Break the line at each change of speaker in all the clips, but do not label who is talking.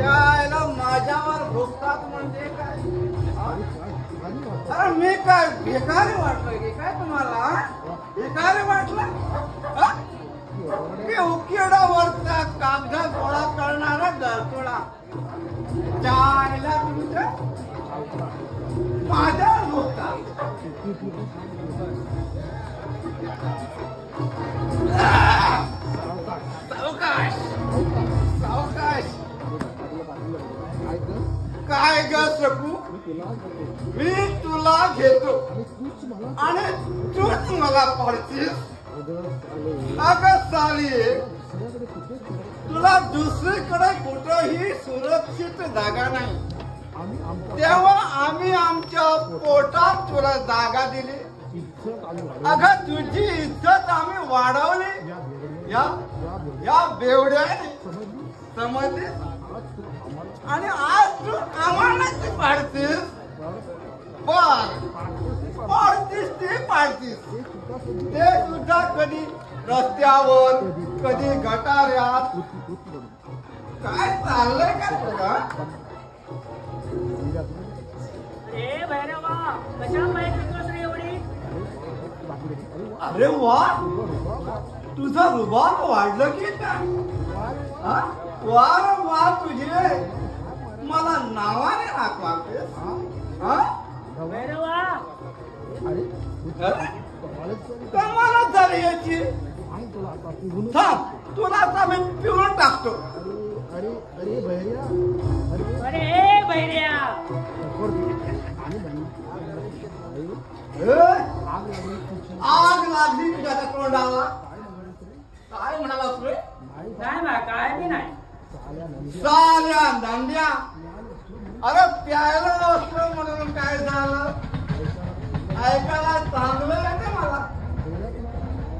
त्याला माझ्यावर भोगतात म्हणजे काय? अरे मी काय भिकारी वाटलं की काय तुम्हाला? भिकारी वाटलं की उकिडावरचा कागद गोळा करणारा गळतोडा? त्याला तुमच्या माझ्यावर भोगतात. सावकाश सावकाश. काय ग सकू, मी तुला घेतो आणि तूच मला पडतीस. अगं साली, तुला दुसरीकडे कुठंही सुरक्षित जागा नाही, तेव्हा आम्ही आमच्या पोटात तुला जागा दिली. अगं तुझी इज्जत आम्ही वाढवली या बेवड्याने, समजली? आणि आज तू आम्हाला पाडतीस. पाडतीस ते पाडतीस. ते सुद्धा कधी रस्त्यावर, कधी गटाऱ्यात. काय चाललंय का तुला? अरे वा, तुझं रुबाब वाढलं की काय? वार वा, तुझे मला नावाने हाकलातेस. कमाल झाली याची. थांब, तुला आता मी पिळून टाकतो.
अरे भैर्या,
अरे भैर्या,
आग लागली तुझ्या तोंडाला. काय म्हणाला तुझे?
काय बी नाही.
साल्या दांड्या, अरे प्यायला असलं म्हणून काय झालं? ऐकायला चांगलं आहे मला.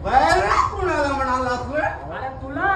बाहेर कुणाला म्हणाला तुझे?
अरे तुला.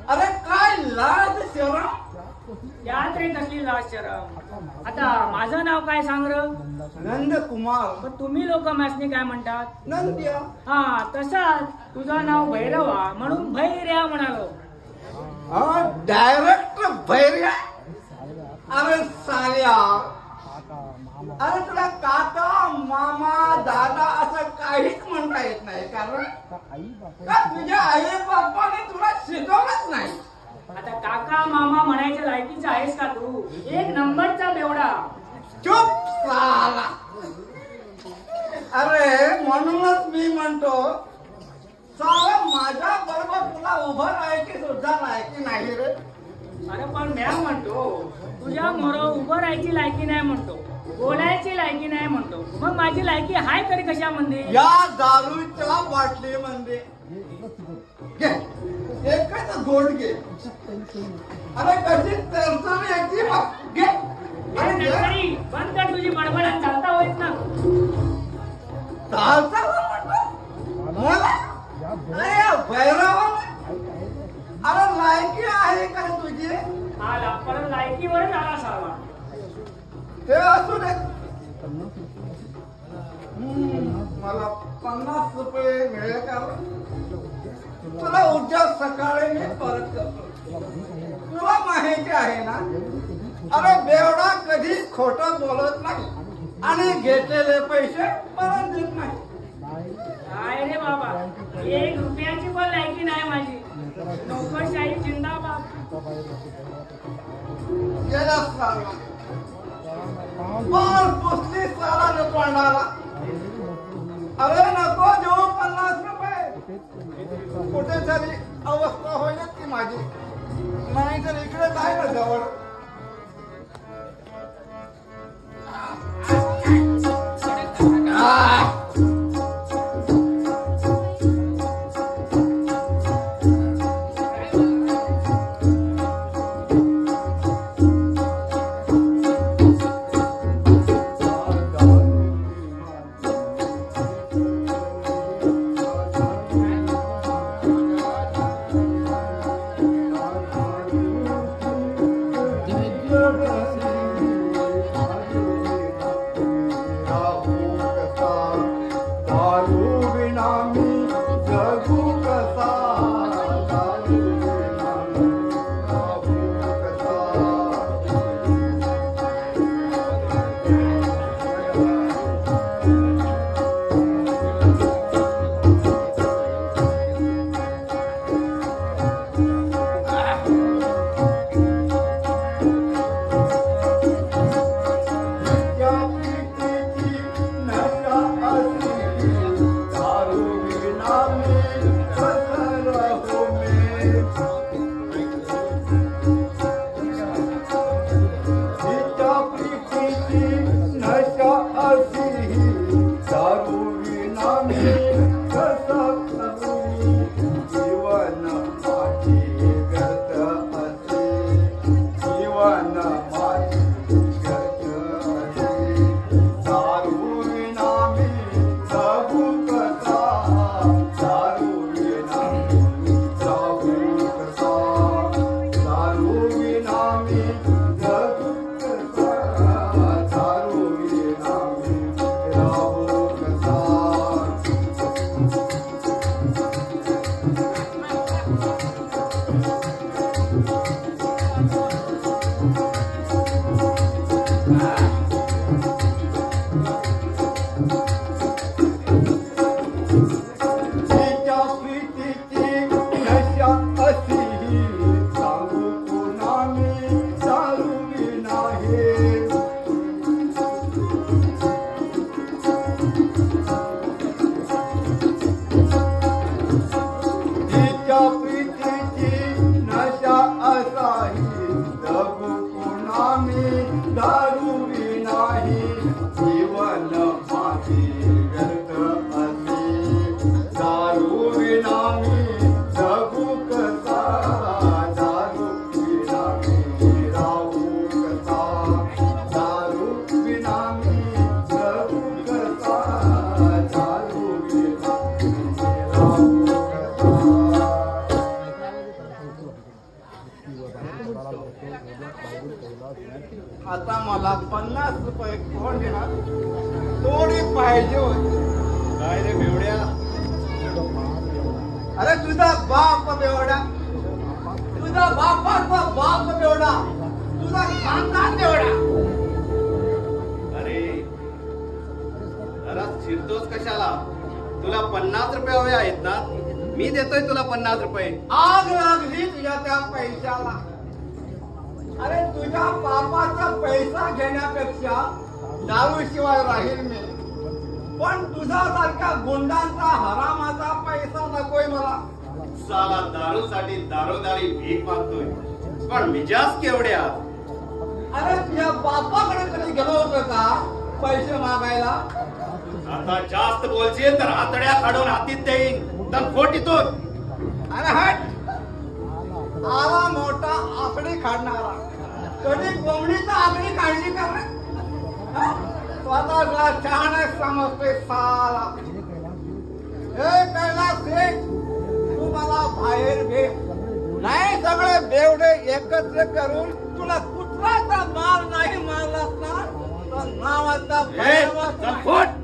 अरे काय लाज शरम?
यात रे कसली लाज शरम. आता माझं नाव काय सांग र?
नंदकुमार.
पण तुम्ही लोक मॅसनी काय म्हणतात?
नंद्या.
हा, तसाच तुझं नाव भैरवा म्हणून भैर्या म्हणालो.
डायरेक्ट भैर्या? अरे साल्या, अरे तुला काका, मामा, दादा असं काहीच म्हणता येत नाही, कारण तुझ्या आई बापाने तुला शिकवलंच नाही.
आता काका मामा म्हणायच्या लायकीचा आहेस का तू? एक नंबरचा बेवडा.
चुप साला. अरे म्हणूनच मी म्हणतो, साला माझ्या बरोबर तुला उभं राहायची सुद्धा लायकी नाही रे.
अरे पण म्या म्हणतो, तुझ्या मोर उभं राहायची लायकी नाही म्हणतो, बोलायची लायकी नाही म्हणतो. मग माझी लायकी हाय तरी कशा म्हणते?
या दारूच्या बाटली म्हणते. एकच गोड घे. अरे कशी तरतून यायची मग घे.
बंद कर तुझी बडबड आणि चालता होईत ना.
चालता मला? अरे भैरवा, अरे लायकी आहे का तुझी?
आला परत लायकीवरच आला साला.
ते असू दे. मला 50 रुपये मिळेल का? तुला उद्या सकाळी मी परत करतो. तुला माहिती आहे ना, अरे बेवडा कधी खोटं बोलत नाही आणि घेतलेले पैसे परत देत नाही.
काय रे बाबा, 1 रुपयाची पण लायकी नाही माझी. नोकरशाही जिंदाबाद.
गेला साला, पाल पुसली साला तोंडाला. अरे नको देऊ 50 रुपये. कुठे तरी अवस्था होईल ती माझी. नाही तर इकडे जाय ना जवळ. आता मला 50 रुपये कोण देणार? थोडी पाहिजे होती.
काय रे बेवड्या?
अरे तुझा बाप बेवडा, तुझा बापाचा बाप बेवडा, तुझा खानदान बेवडा.
अरे जरा चिरतोस कशाला? तुला 50 रुपये हवे आहेत ना? मी देतोय तुला 50 रुपये.
आग लागली तुझ्या त्या पैशाला. अरे तुझ्या बापाचा पैसा घेण्यापेक्षा दारू शिवाय राहील मी. पण तुझ्यासारख्या गुंडांचा हरामाचा पैसा नकोय मला.
साला दारूसाठी दारोदारी भीक मागतोय, पण मिजाज केवढ्या?
अरे तुझ्या बापाकडे कधी गेलो होतो का पैसे मागायला?
आता जास्त बोलशील तर हातड्या काढून हातीत देईन. तर फोट इथून.
अरे हट. आला मोठा आकडी काढणारा. कधी कोंबडीचा आकडी काढली का रे? स्वतःला शहाणे समजते साला. हे कैलास शेठ, तू मला बाहेर घे. नाही सगळे बेवडे एकत्र करून तुला कुठलाचा माल नाही मारलास ना तर नावाचा
चल फोट.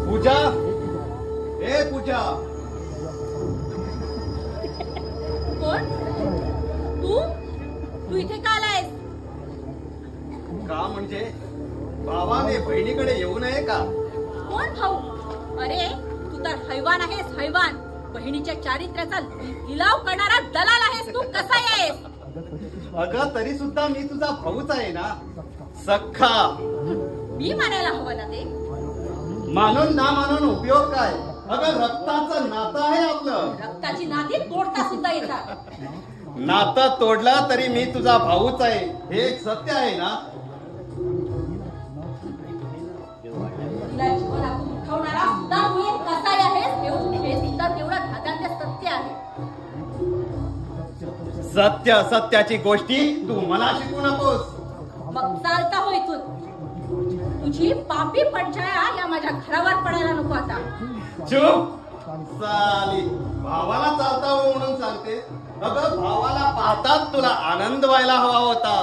पूजा, ए पूजा.
कोण? तू इथे का आलायस?
का म्हणजे भावाने बहिणीकडे येऊ नये का?
कोण भाऊ? अरे तू तर हैवान आहेस, हैवान. बहिणीच्या चारित्र्याचा लिलाव करणारा दलाल आहेस तू. कसा आहेस?
अगं तरी सुद्धा मी तुझा भाऊच आहे ना, सख्खा.
मी मानायला हवं ना ते.
मानून ना मानून उपयोग काय? अगं रक्ताचं नातं आहे आपलं.
रक्ताची नाती तोडता सुद्धा येतात.
नातं तोडला तरी मी तुझा भाऊच आहे, हे एक सत्य आहे ना.
तिला जीवनातून उठवणारा सुद्धा तू एक कसाई आहेस हे सुद्धा तेवढं धादांत सत्य आहे.
सत्य सत्याची गोष्टी तू मला शिकवू नकोस.
मग चालता हो इथून. तुझी पापी पंचाया या माझ्या घरावर पडायला नको आता.
चुप साली. भावाला चालता हो म्हणून सांगते. अगं भावाला पाहताच तुला आनंद व्हायला हवा होता.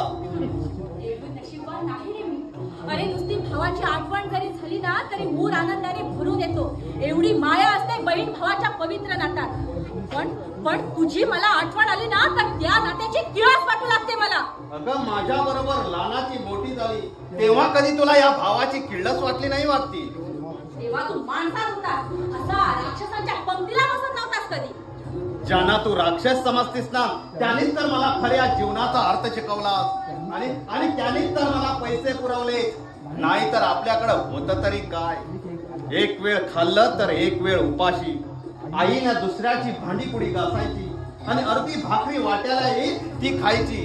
एवढी नशीबवान नाही रे मी. अरे नुसती भावाची आठवण जरी झाली ना तरी मूळ आनंदाने भरून येतो. एवढी माया असते बहीण भावाच्या पवित्र नातात. पण तुझी मला आठवण आली ना तर त्या नात्याची किळस वाटू लागते मला.
अगं माझ्या बरोबर लहानाची मोठी झाली तेव्हा कधी तुला या भावाची किळस वाटली नाही वाटती?
तेव्हा तू माणसात होतास. असा राक्षसांच्या पंक्तीला बसत नव्हतास कधी.
ज्यांना तू राक्षस समजतीस ना त्यानेच तर मला खऱ्या जीवनाचा अर्थ शिकवला आणि त्यानेच तर मला पैसे पुरवले. नाही तर आपल्याकडे होत तरी काय? एक वेळ खाल्लं तर एक वेळ उपाशी. आईने दुसऱ्याची भांडीपुडी घासायची आणि अर्धी भाकरी वाट्याला येईल ती खायची.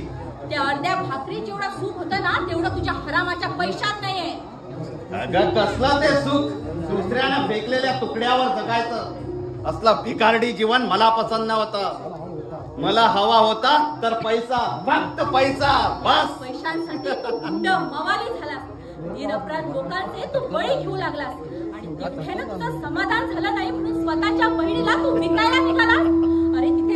त्या अर्ध्या भाकरी जेवढा सुख होतं ना तेवढं तुझ्या हरामाच्या पैशात नाहीये.
अगं कसलं ते सुख? दुसऱ्याने फेकलेल्या तुकड्यावर जगायचं असला भिकारडी जीवन मला पसंत नव्हतं. मला हवा होता तर पैसा, फक्त पैसा बस.
पैशांसाठी तू गुंड मवाली झालास. निरपराध लोकांचे तू बळी घेऊ लागलास आणि तिथेनं तुझं समाधान झालं नाही म्हणून स्वतःच्या बहिणीला तू विकायला निघालास.